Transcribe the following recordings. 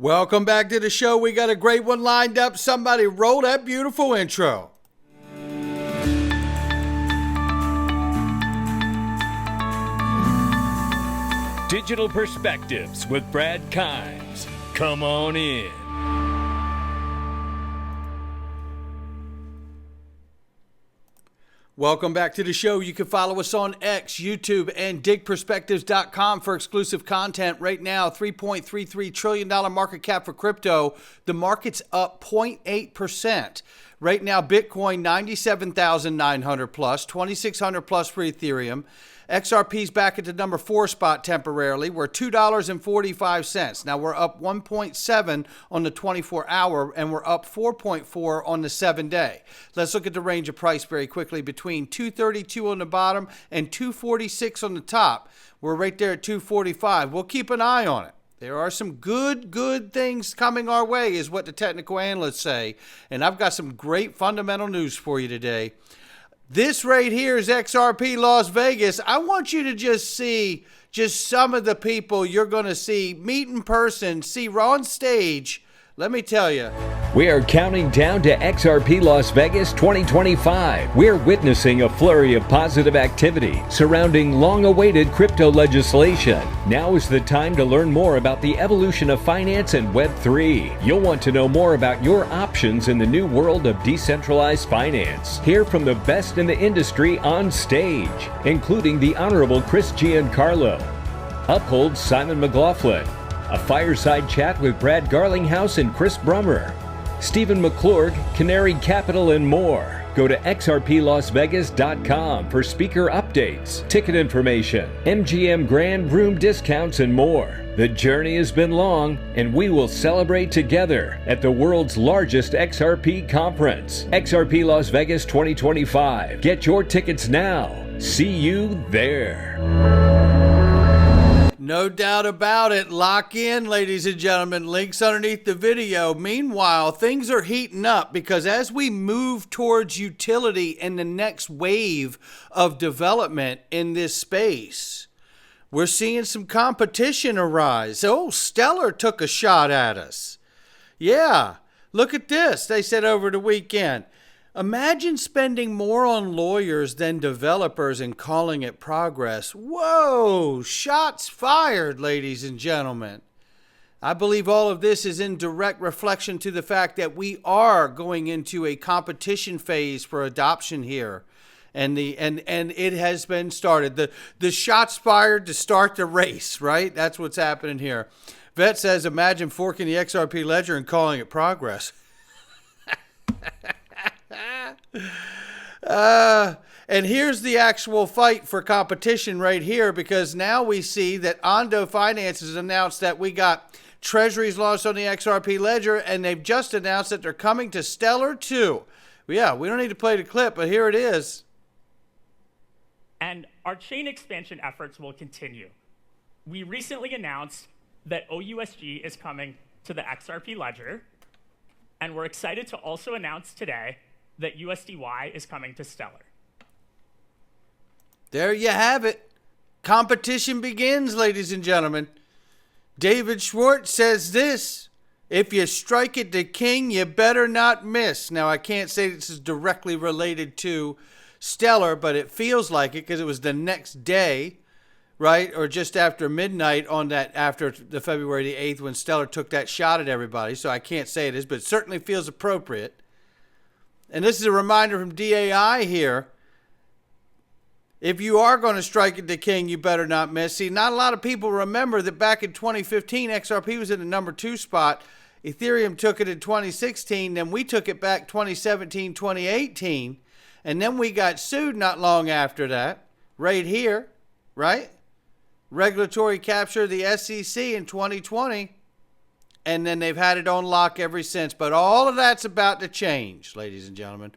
Welcome back to the show. We got a great one lined up. Somebody roll that beautiful intro. Digital Perspectives with Brad Kimes. Come on in. Welcome back to the show. You can follow us on X, YouTube, and digperspectives.com for exclusive content. Right now, $3.33 trillion market cap for crypto. The market's up 0.8%. Right now, Bitcoin 97,900 plus, 2,600 plus for Ethereum. XRP's back at the number 4 spot temporarily. We're $2.45. Now we're up 1.7 on the 24-hour, and we're up 4.4 on the 7-day. Let's look at the range of price very quickly between 232 on the bottom and 246 on the top. We're right there at 245. We'll keep an eye on it. There are some good things coming our way, is what the technical analysts say. And I've got some great fundamental news for you today. This right here is XRP Las Vegas. I want you to just see some of the people you're going to see, meet in person, see on stage. Let me tell you. We are counting down to XRP Las Vegas 2025. We're witnessing a flurry of positive activity surrounding long-awaited crypto legislation. Now is the time to learn more about the evolution of finance and Web3. You'll want to know more about your options in the new world of decentralized finance. Hear from the best in the industry on stage, including the Honorable Chris Giancarlo, Uphold Simon McLaughlin, a fireside chat with Brad Garlinghouse and Chris Brummer, Stephen McClurg, Canary Capital, and more. Go to xrplasvegas.com for speaker updates, ticket information, MGM Grand Room discounts, and more. The journey has been long, and we will celebrate together at the world's largest XRP conference, XRP Las Vegas 2025. Get your tickets now. See you there. No doubt about it. Lock in, ladies and gentlemen. Links underneath the video. Meanwhile, things are heating up because as we move towards utility and the next wave of development in this space, we're seeing some competition arise. Oh, Stellar took a shot at us. Yeah, look at this. They said over the weekend, imagine spending more on lawyers than developers and calling it progress. Whoa, shots fired, ladies and gentlemen. I believe all of this is in direct reflection to the fact that we are going into a competition phase for adoption here. And it has been started. The shots fired to start the race, right? That's what's happening here. Vet says, imagine forking the XRP ledger and calling it progress. And here's the actual fight for competition right here, because now we see that Ondo Finance has announced that we got treasuries launched on the XRP ledger, and they've just announced that they're coming to Stellar too. Yeah, we don't need to play the clip, but here it is. And our chain expansion efforts will continue. We recently announced that OUSG is coming to the XRP ledger, and we're excited to also announce today that USDY is coming to Stellar. There you have it. Competition begins, ladies and gentlemen. David Schwartz says this: if you strike at the king, you better not miss. Now, I can't say this is directly related to Stellar, but it feels like it because it was the next day, right? Or just after midnight on that, after the February the 8th when Stellar took that shot at everybody. So I can't say it is, but it certainly feels appropriate. And this is a reminder from DAI here. If you are going to strike at the king, you better not miss. See, not a lot of people remember that back in 2015, XRP was in the number 2 spot. Ethereum took it in 2016. Then we took it back 2017, 2018. And then we got sued not long after that, right here, right? Regulatory capture of the SEC in 2020. And then they've had it on lock ever since. But all of that's about to change, ladies and gentlemen.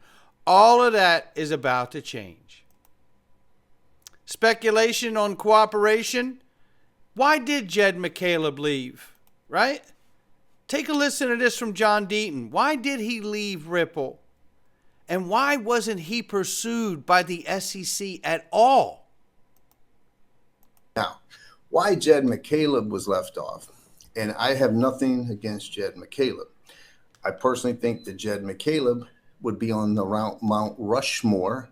All of that is about to change. Speculation on cooperation. Why did Jed McCaleb leave, right? Take a listen to this from John Deaton. Why did he leave Ripple? And why wasn't he pursued by the SEC at all? Now, why Jed McCaleb was left off. And I have nothing against Jed McCaleb. I personally think that Jed McCaleb would be on the Mount Rushmore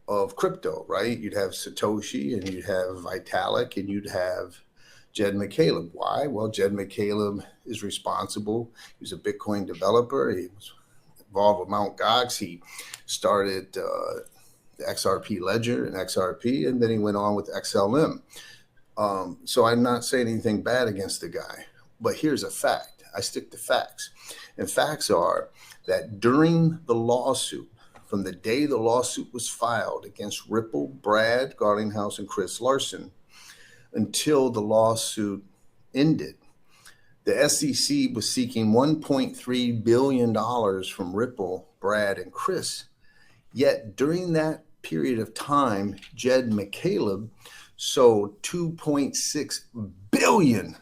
of crypto, right? You'd have Satoshi and you'd have Vitalik and you'd have Jed McCaleb. Why? Well, Jed McCaleb is responsible. He's a Bitcoin developer. He was involved with Mt. Gox. He started the XRP ledger and XRP, and then he went on with XLM. So I'm not saying anything bad against the guy, but here's a fact. I stick to facts. And facts are that during the lawsuit, from the day the lawsuit was filed against Ripple, Brad Garlinghouse, and Chris Larson, until the lawsuit ended, the SEC was seeking $1.3 billion from Ripple, Brad, and Chris. Yet during that period of time, Jed McCaleb sold $2.6 billion,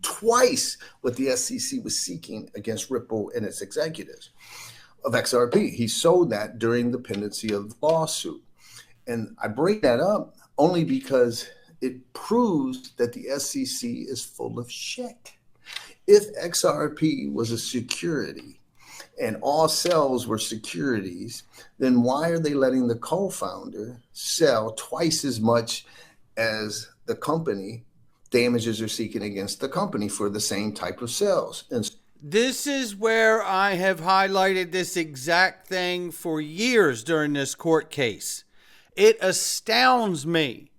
twice what the SEC was seeking against Ripple and its executives of XRP. He sold that during the pendency of the lawsuit. And I bring that up only because it proves that the SEC is full of shit. If XRP was a security and all cells were securities, then why are they letting the co-founder sell twice as much as the company? Damages are seeking against the company for the same type of cells. And this is where I have highlighted this exact thing for years during this court case. It astounds me.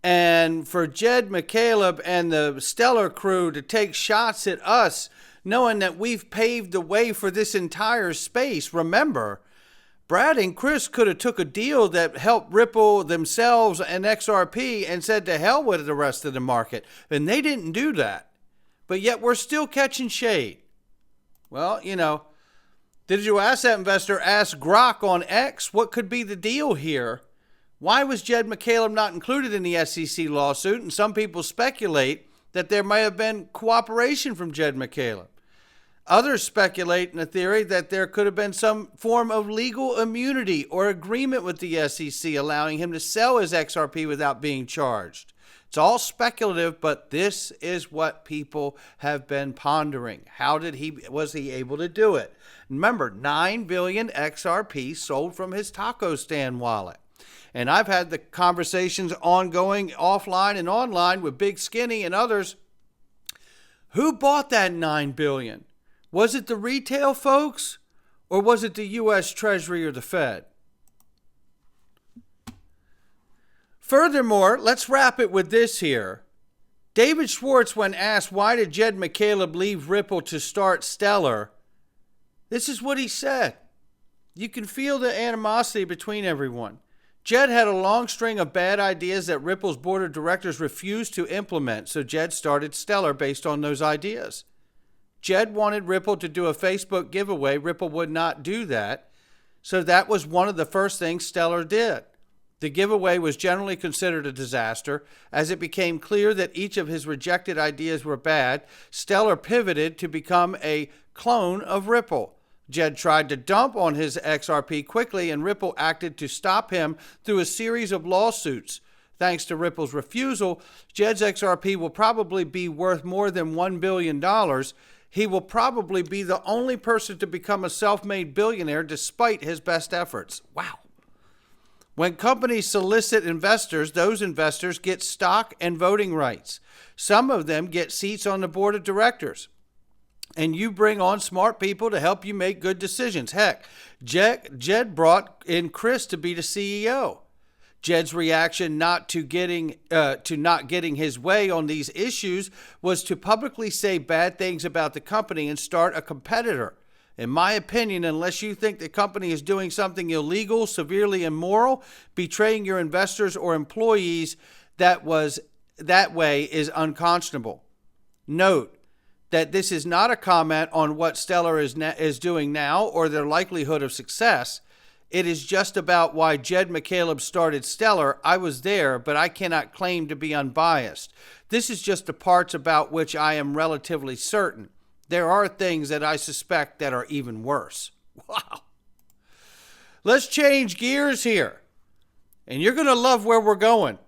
And for Jed McCaleb and the Stellar crew to take shots at us, knowing that we've paved the way for this entire space. Remember, Brad and Chris could have took a deal that helped Ripple themselves and XRP and said to hell with the rest of the market. And they didn't do that. But yet we're still catching shade. Well, you know, digital asset investor asked Grok on X, what could be the deal here? Why was Jed McCaleb not included in the SEC lawsuit? And some people speculate that there may have been cooperation from Jed McCaleb. Others speculate in a theory that there could have been some form of legal immunity or agreement with the SEC allowing him to sell his XRP without being charged. It's all speculative, but this is what people have been pondering. Was he able to do it? Remember, 9 billion XRP sold from his taco stand wallet. And I've had the conversations ongoing offline and online with Big Skinny and others. Who bought that 9 billion? Was it the retail folks or was it the U.S. Treasury or the Fed? Furthermore, let's wrap it with this here. David Schwartz, when asked why did Jed McCaleb leave Ripple to start Stellar, this is what he said. You can feel the animosity between everyone. Jed had a long string of bad ideas that Ripple's board of directors refused to implement, so Jed started Stellar based on those ideas. Jed wanted Ripple to do a Facebook giveaway. Ripple would not do that, so that was one of the first things Stellar did. The giveaway was generally considered a disaster. As it became clear that each of his rejected ideas were bad, Stellar pivoted to become a clone of Ripple. Jed tried to dump on his XRP quickly, and Ripple acted to stop him through a series of lawsuits. Thanks to Ripple's refusal, Jed's XRP will probably be worth more than $1 billion. He will probably be the only person to become a self-made billionaire despite his best efforts. Wow. When companies solicit investors, those investors get stock and voting rights. Some of them get seats on the board of directors. And you bring on smart people to help you make good decisions. Heck, Jed brought in Chris to be the CEO. Jed's reaction not getting his way on these issues was to publicly say bad things about the company and start a competitor. In my opinion, unless you think the company is doing something illegal, severely immoral, betraying your investors or employees that way is unconscionable. Note that this is not a comment on what Stellar is doing now or their likelihood of success. It is just about why Jed McCaleb started Stellar. I was there, but I cannot claim to be unbiased. This is just the parts about which I am relatively certain. There are things that I suspect that are even worse. Wow. Let's change gears here. And you're going to love where we're going.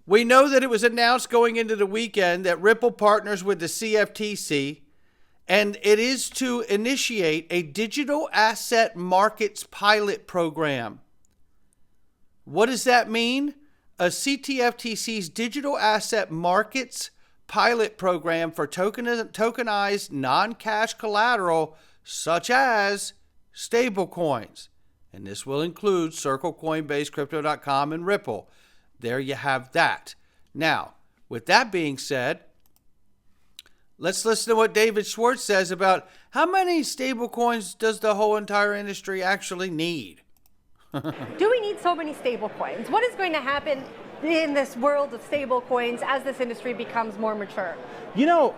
We know that it was announced going into the weekend that Ripple partners with the CFTC, and it is to initiate a digital asset markets pilot program. What does that mean? A CTFTC's digital asset markets pilot program for tokenized non-cash collateral such as stablecoins. And this will include Circle, Coinbase, Crypto.com, and Ripple. There you have that. Now, with that being said, let's listen to what David Schwartz says about how many stablecoins does the whole entire industry actually need? Do we need so many stable coins? What is going to happen in this world of stable coins as this industry becomes more mature? You know,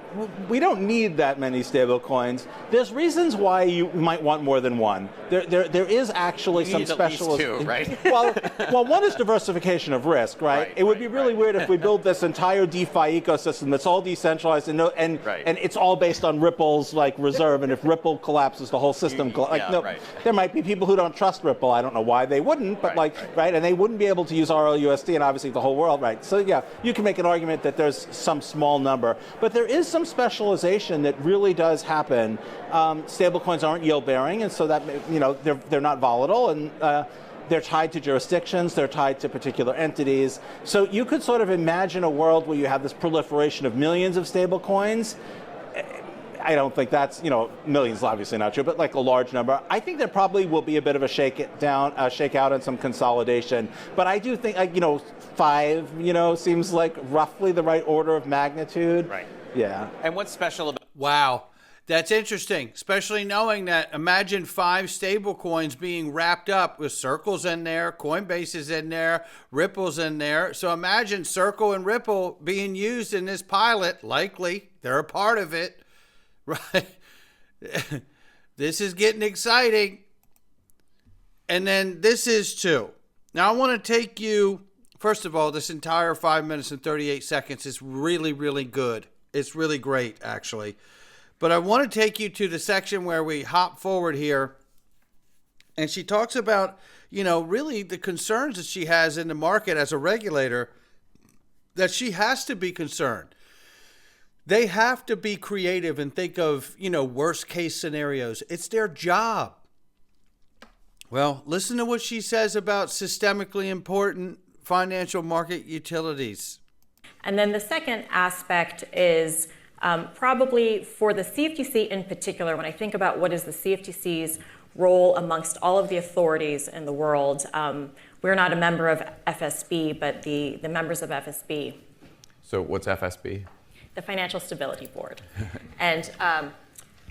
we don't need that many stable coins. There's reasons why you might want more than one. There is actually some special. Two, right? well, one is diversification of risk, right? It would be really weird if we build this entire DeFi ecosystem that's all decentralized and it's all based on Ripple's reserve, and if Ripple collapses, the whole system collapses. There might be people who don't trust Ripple. I don't know why they wouldn't, but and they wouldn't be able to use RLUSD, and obviously the whole world, right? So yeah, you can make an argument that there's some small number, but there is some specialization that really does happen. Stablecoins aren't yield-bearing, and so that they're not volatile, and they're tied to jurisdictions, they're tied to particular entities. So you could sort of imagine a world where you have this proliferation of millions of stablecoins. I don't think that's, millions is obviously not true, but like a large number. I think there probably will be a bit of a shakeout and some consolidation. But I do think, 5, seems like roughly the right order of magnitude. Right. Yeah. And what's special about... Wow. That's interesting, especially knowing that imagine 5 stable coins being wrapped up with Circle's in there, Coinbase is in there, Ripple's in there. So imagine Circle and Ripple being used in this pilot. Likely, they're a part of it. Right. This is getting exciting. And then this is too. Now I want to take you, first of all, this entire 5 minutes and 38 seconds is really, really good. It's really great, actually. But I want to take you to the section where we hop forward here. And she talks about, really the concerns that she has in the market as a regulator, that she has to be concerned. They have to be creative and think of, worst case scenarios. It's their job. Well, listen to what she says about systemically important financial market utilities. And then the second aspect is probably for the CFTC in particular, when I think about what is the CFTC's role amongst all of the authorities in the world, we're not a member of FSB, but the members of FSB. So what's FSB? The Financial Stability Board. And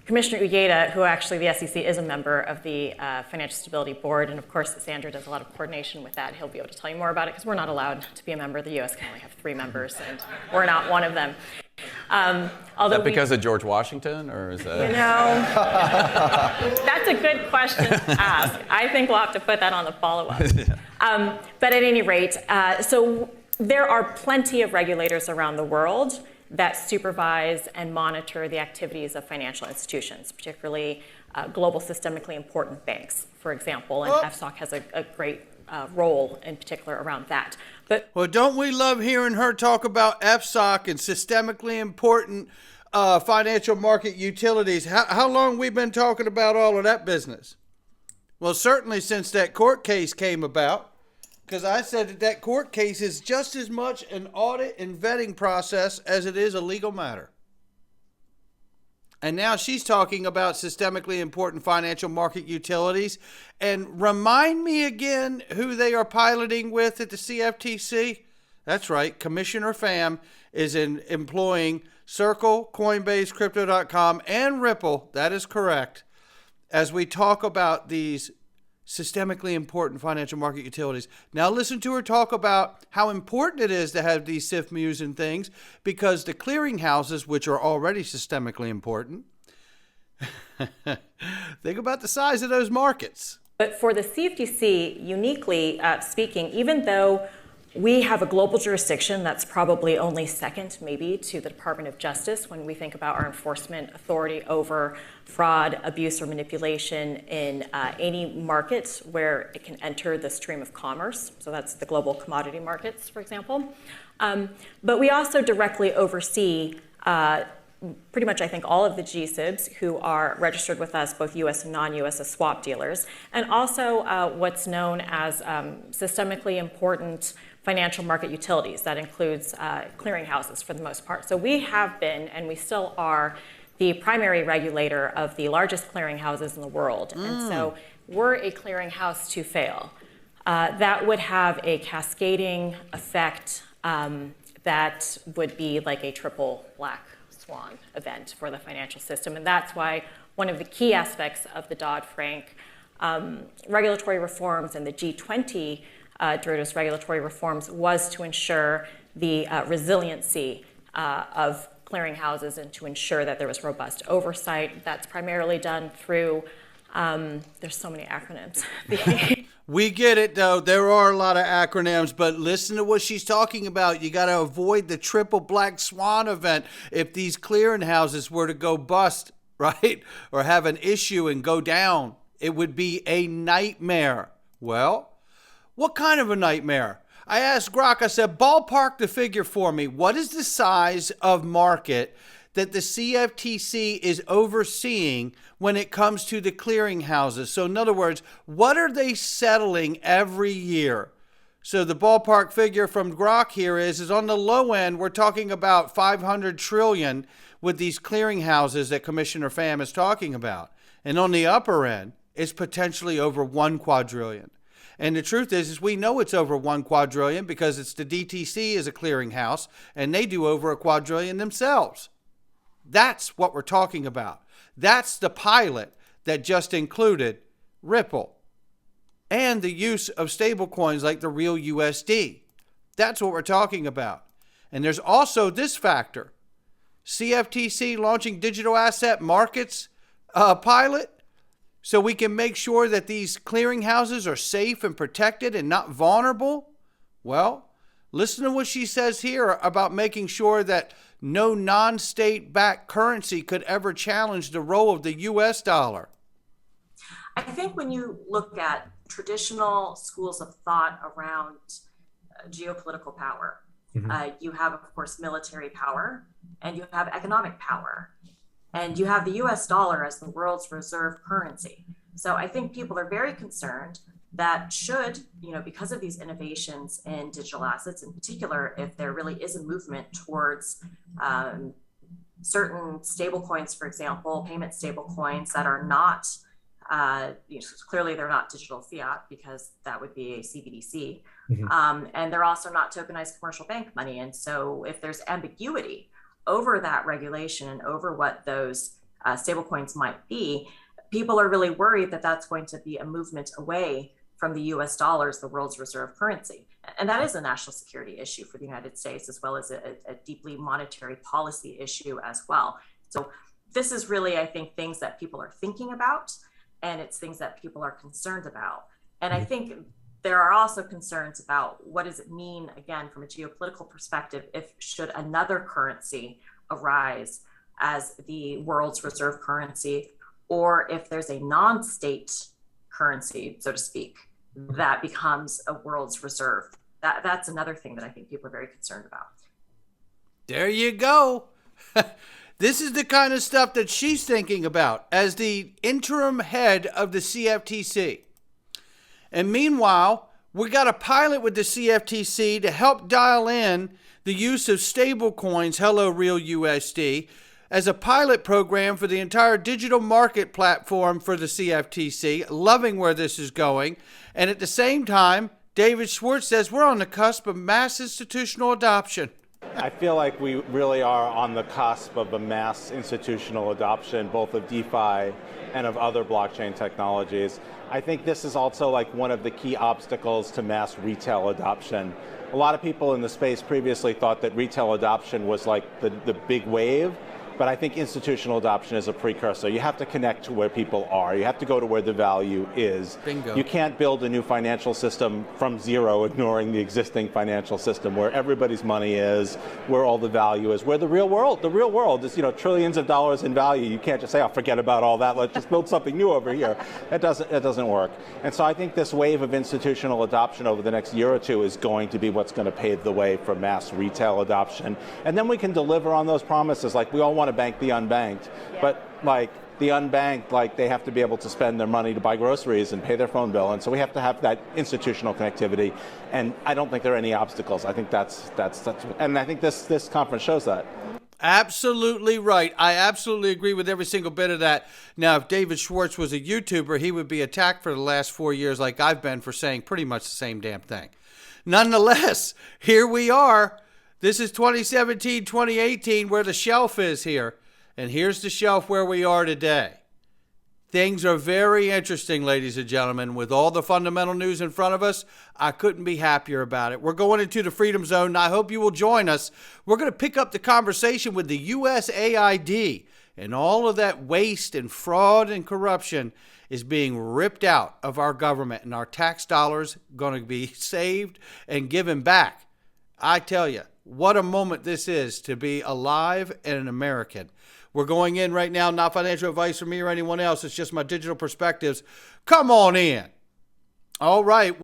Commissioner Uyeda, who actually the SEC is a member of the Financial Stability Board, and of course Sandra does a lot of coordination with that. He'll be able to tell you more about it because we're not allowed to be a member. The U.S. can only have 3 members, and we're not one of them. Although is that because of George Washington, or is that? That's a good question to ask. I think we'll have to put that on the follow-up. But at any rate, so there are plenty of regulators around the world that supervise and monitor the activities of financial institutions, particularly global systemically important banks, for example, and FSOC has a great role in particular around that. But well, don't we love hearing her talk about FSOC and systemically important financial market utilities? How long we've been talking about all of that business? Well, certainly since that court case came about. Because I said that court case is just as much an audit and vetting process as it is a legal matter. And now she's talking about systemically important financial market utilities. And remind me again who they are piloting with at the CFTC. That's right. Commissioner Pham is employing Circle, Coinbase, Crypto.com, and Ripple. That is correct. As we talk about these systemically important financial market utilities. Now listen to her talk about how important it is to have these SIFMUs and things, because the clearinghouses, which are already systemically important, think about the size of those markets. But for the CFTC, uniquely speaking, even though We have a global jurisdiction that's probably only second, maybe, to the Department of Justice when we think about our enforcement authority over fraud, abuse, or manipulation in any markets where it can enter the stream of commerce. So that's the global commodity markets, for example. But we also directly oversee pretty much, I think, all of the GSIBs who are registered with us, both U.S. and non-U.S. as swap dealers, and also what's known as systemically important financial market utilities. That includes clearinghouses for the most part. So we have been, and we still are, the primary regulator of the largest clearinghouses in the world. And so we're a clearinghouse to fail. That would have a cascading effect that would be like a triple black swan event for the financial system. And that's why one of the key aspects of the Dodd-Frank regulatory reforms and the G20 derivatives regulatory reforms was to ensure the resiliency of clearinghouses and to ensure that there was robust oversight. That's primarily done through, there's so many acronyms. We get it, though. There are a lot of acronyms, but listen to what she's talking about. You got to avoid the triple black swan event. If these clearinghouses were to go bust, right, or have an issue and go down, it would be a nightmare. Well, what kind of a nightmare? I asked Grok, I said, ballpark the figure for me. What is the size of market that the CFTC is overseeing when it comes to the clearinghouses? So in other words, what are they settling every year? So the ballpark figure from Grok here is on the low end, we're talking about 500 trillion with these clearinghouses that Commissioner Pham is talking about. And on the upper end, it's potentially over 1 quadrillion. And the truth is we know it's over 1 quadrillion because it's the DTC is a clearinghouse and they do over 1 quadrillion themselves. That's what we're talking about. That's the pilot that just included Ripple and the use of stablecoins like the real USD. That's what we're talking about. And there's also this factor. CFTC launching digital asset markets pilot so we can make sure that these clearinghouses are safe and protected and not vulnerable. Well, listen to what she says here about making sure that no non-state-backed currency could ever challenge the role of the U.S. dollar. I think when you look at traditional schools of thought around geopolitical power, you have, of course, military power, and you have economic power, and you have the U.S. dollar as the world's reserve currency. So I think people are very concerned that should, because of these innovations in digital assets, in particular, if there really is a movement towards certain stablecoins, for example, payment stablecoins that are not, clearly they're not digital fiat because that would be a CBDC, and they're also not tokenized commercial bank money. And so if there's ambiguity over that regulation and over what those stablecoins might be, people are really worried that that's going to be a movement away from the US dollar as the world's reserve currency. And that is a national security issue for the United States, as well as a deeply monetary policy issue as well. So this is really, I think, things that people are thinking about, and it's things that people are concerned about. And I think there are also concerns about what does it mean, again, from a geopolitical perspective, if should another currency arise as the world's reserve currency, or if there's a non-state currency, so to speak, that becomes a world's reserve. That's another thing that I think people are very concerned about. There you go. This is the kind of stuff that she's thinking about as the interim head of the CFTC. And meanwhile, we got a pilot with the CFTC to help dial in the use of stablecoins, Hello Real USD, as a pilot program for the entire digital market platform for the CFTC, loving where this is going. And at the same time, David Schwartz says we're on the cusp of mass institutional adoption. I feel like we really are on the cusp of a mass institutional adoption, both of DeFi and of other blockchain technologies. I think this is also like one of the key obstacles to mass retail adoption. A lot of people in the space previously thought that retail adoption was like the big wave, But I think institutional adoption is a precursor. You have to connect to where people are. You have to go to where the value is. Bingo. You can't build a new financial system from zero, ignoring the existing financial system where everybody's money is, where all the value is, where the real world is, trillions of dollars in value. You can't just say, oh, forget about all that. Let's just build something new over here. That doesn't work. And so I think this wave of institutional adoption over the next year or two is going to be what's going to pave the way for mass retail adoption. And then we can deliver on those promises. Like, we all want to bank the unbanked, but like the unbanked, like they have to be able to spend their money to buy groceries and pay their phone bill. And so we have to have that institutional connectivity. And I don't think there are any obstacles. I think that's and I think this conference shows that. Absolutely right. I absolutely agree with every single bit of that. Now, if David Schwartz was a YouTuber, he would be attacked for the last 4 years like I've been for saying pretty much the same damn thing. Nonetheless, here we are. This is 2017, 2018, where the shelf is here. And here's the shelf where we are today. Things are very interesting, ladies and gentlemen. With all the fundamental news in front of us, I couldn't be happier about it. We're going into the Freedom Zone, and I hope you will join us. We're going to pick up the conversation with the USAID, and all of that waste and fraud and corruption is being ripped out of our government, and our tax dollars going to be saved and given back. I tell you, what a moment this is to be alive and an American. We're going in right now, not financial advice from me or anyone else. It's just my digital perspectives. Come on in. All right.